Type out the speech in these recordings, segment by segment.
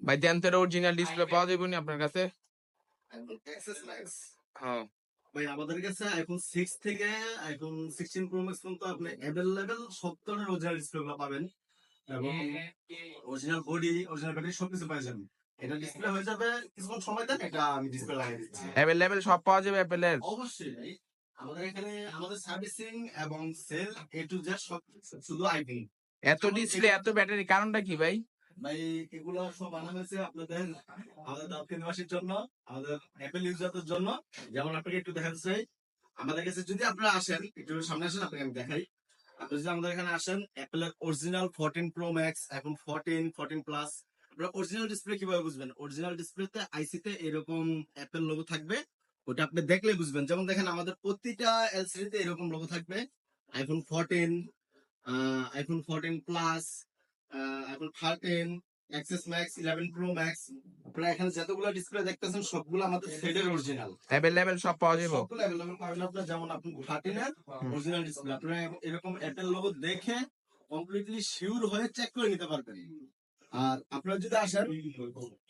ভাই দেন তো original display পাওয়া যাবে নি আপনার কাছে? এক্সেস ম্যাক্স হ্যাঁ ভাই আমাদের কাছে আইফোন 6 থেকে আইফোন 16 প্রো ম্যাক্স পর্যন্ত আপনি অ্যাভেলেবেল সব ধরনের অরিজিনাল ডিসপ্লেগুলো পাবেন এবং অরিজিনাল বডি অরিজিনাল ব্যাটারি সবকিছু পেয়ে যাবেন। এটা ডিসপ্লে হয়ে যাবে কিছুক্ষণ সময় দেন, এটা আমি ডিসপ্লে লাগিয়ে দিচ্ছি। অ্যাভেলেবেল সব পাওয়া যাবে অ্যাপেলের? অবশ্যই ভাই, আমাদের এখানে আমাদের সার্ভিসিং এবং সেল এ টু জেড সব শুধু আইফোন। এত ডিসপ্লে এত ব্যাটারি কারণটা কি ভাই? ভাই এগুলো সব বানানো হয়েছে আপনাদের আমাদের দক্ষিণ নিবাসীর জন্য, আমাদের অ্যাপেল ইউজারদের জন্য। যেমন আপনাকে একটু দেখাতে চাই, আমাদের কাছে যদি আপনারা আসেন, একটু সামনে আসেন আপনাকে আমি দেখাই। আপনি যদি আমাদের এখানে আসেন, অ্যাপেলের অরিজিনাল 14 প্রো ম্যাক্স, এখন 14 14 প্লাস, আপনারা অরিজিনাল ডিসপ্লে কিভাবে বুঝবেন? অরিজিনাল ডিসপ্লেতে আইসিতে এরকম অ্যাপেল লোগো থাকবে, ওটা আপনি দেখলে বুঝবেন। যেমন দেখেন আমাদের প্রতিটা এলসিডিতে এরকম লোগো থাকবে, iPhone 14, iPhone 14 plus, iPhone 13, XS max, 11 pro max. আপনারা এখানে যতগুলো ডিসপ্লে দেখতেছেন সবগুলো আমাদের সেটের অরিজিনাল। অ্যাভেলেবেল সব পাওয়া যাবে? সবগুলো অ্যাভেলেবল পাবেন আপনারা। যেমন আপনি 13 এর অরিজিনাল ডিসপ্লে আপনারা এরকম অ্যাপেল লোগো দেখে কমপ্লিটলি শিওর হয়ে চেক করে নিতে পারবেন। আর আপনারা যদি আসেন,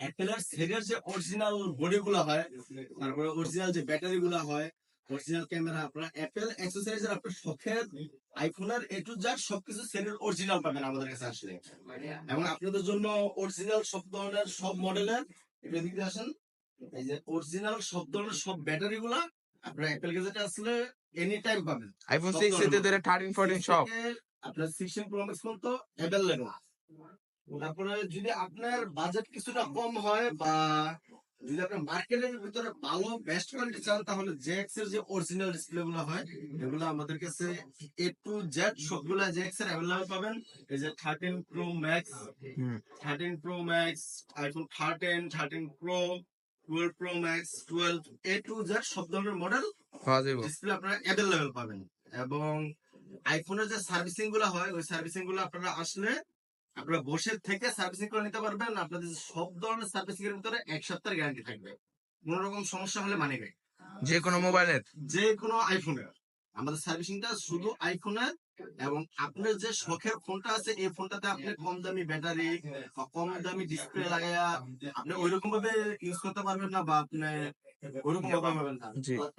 অ্যাপেলের সেটের যে অরিজিনাল বডি গুলো হয়, তারপরে অরিজিনাল যে ব্যাটারি গুলো হয়, অরিজিনাল ক্যামেরা, আপনারা অ্যাপেল অ্যাক্সেসরিজের আপনার শখের আইফোনের এ টু জেড সবকিছু সেটের অরিজিনাল পাবেন আমাদের কাছে আসলে। এবং আপনাদের জন্য অরিজিনাল সব ধরনের সব মডেলের, এটা দিকে আসেন, এই যে অরিজিনাল সব ধরনের সব ব্যাটারি গুলা আপনার অ্যাপেল গ্যাজেটে আসলে এনি টাইম পাবেন। আইফোন সব 6 থেকে ধরনের 13 14 সব আপনার 16 প্রো ম্যাক্স পর্যন্ত অ্যাভেলেবল। তারপরে যদি আপনার বাজেট কিছুটা কম হয় বা যদি আপনার মার্কেটের ভিতরে ভালো বেস্ট কোয়ালিটি চান, তাহলে জেএক্স এর যে অরিজিনাল ডিসপ্লে গুলো হয় এগুলো আমাদের কাছে এ টু জেড সবগুলো জেএক্স এর অ্যাভেলেবল পাবেন। এই যে 13 pro max, 13 pro max, iPhone 13, 13 pro, 12 pro max, 12 A to Z সব ধরনের মডেল পাওয়া যাবে। ডিসপ্লে আপনারা অ্যাভেলেবল পাবেন। এবং আইফোনের যে সার্ভিসিং গুলো হয় ওই সার্ভিসিং গুলো আপনারা আসলে আপনারা বসে থেকে সার্ভিসিং করে নিতে পারবেন। আপনাদের সব ধরনের সার্ভিসিং এর ভিতরে 1 সপ্তাহের গ্যারান্টি থাকবে। কোন রকম সমস্যা হলে মানি ব্যাক, যে কোনো মোবাইলের, যে কোনো আইফোনের। আমাদের সার্ভিসিংটা শুধু আইফোনের। এবং আপনার যে শখের ফোনটা আছে এই ফোনটাতে আপনি কম দামি ব্যাটারি বা কম দামি ডিসপ্লে লাগাইয়া আপনি ওইরকম ভাবে ইউজ করতে পারবেন না, বা আপনি ওইরকম ভাবে পাবেন না।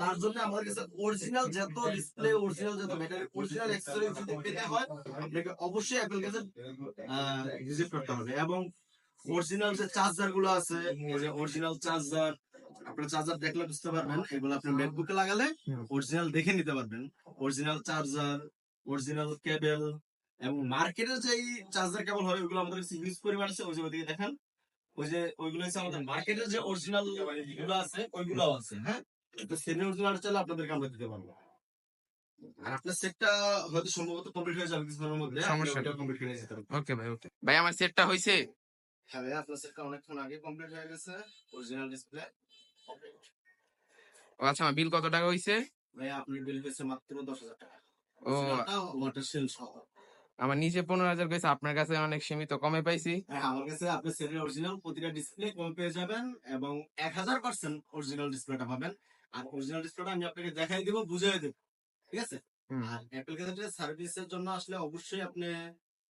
তার জন্য আমাদের কাছে অরিজিনাল যত ডিসপ্লে, অরিজিনাল যত ব্যাটারি, অরিজিনাল অ্যাক্সেসরিজ যদি পেতে হয় আপনাকে অবশ্যই অ্যাপল গ্যাজেট ভিজিট করতে হবে। এবং অরিজিনাল যে চার্জার গুলো আছে, এই যে অরিজিনাল চার্জার, আপনার চার্জার দেখলে বুঝতে পারবেন, এগুলো আপনি ম্যাকবুকে লাগালে অরিজিনাল দেখে নিতে পারবেন। অরিজিনাল চার্জার, অরিজিনাল কেবল, এবং মার্কেটের যে চার্জার কেবল হয় ওইগুলো আমাদের কাছে ইউজ পরিমাণ আছে। ওই যে ওইদিকে দেখেন, ওই যে ওইগুলো হচ্ছে আমাদের মার্কেটের যে অরিজিনাল গুলো আছে ওইগুলো আছে। হ্যাঁ, তো সেমি অরিজিনাল চাইলে আপনাদেরকে আমরা দিতে পারবো। আর আপনার সেটটা হয়তো সম্ভবত কমপ্লিট হয়ে যাবে কিছুক্ষণের মধ্যে, সমস্যা নেই। কমপ্লিট করে যেতে পারবেন। ওকে ভাই, ওকে ভাই, আমার সেটটা হইছে। হ্যাঁ ভাই, আপনার সেটটা অনেকক্ষণ আগে কমপ্লিট হয়ে গেছে, অরিজিনাল ডিসপ্লে। ও আচ্ছা, আমার বিল কত টাকা হইছে? ভাই আপনার বিল হয়েছে মাত্র 10,000 টাকা। ও, ওয়াটার সেল সহ। আমার নিচে 15,000 কইছে, আপনার কাছে অনেক সীমিত কমে পাইছি। হ্যাঁ, আমার কাছে আপনার সেটের অরিজিনাল প্রতিটা ডিসপ্লে কম পেয়ে যাবেন এবং 1000% অরিজিনাল ডিসপ্লেটা পাবেন। আর অরিজিনাল ডিসপ্লেটা আমি আপনাকে দেখাই দিব, বুঝিয়ে দেব, ঠিক আছে? আর অ্যাপল গ্যাজেটের সার্ভিসের জন্য আসলে অবশ্যই আপনি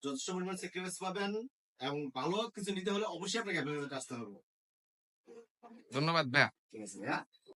যথেষ্ট পরিমাণ স্যাক্রিফাইস পাবেন। এবং ভালো কিছু নিতে হলে অবশ্যই আপনাকে অ্যাপল গ্যাজেটে আসতে হবে। ধন্যবাদ ভাইয়া। ঠিক আছে ভাইয়া।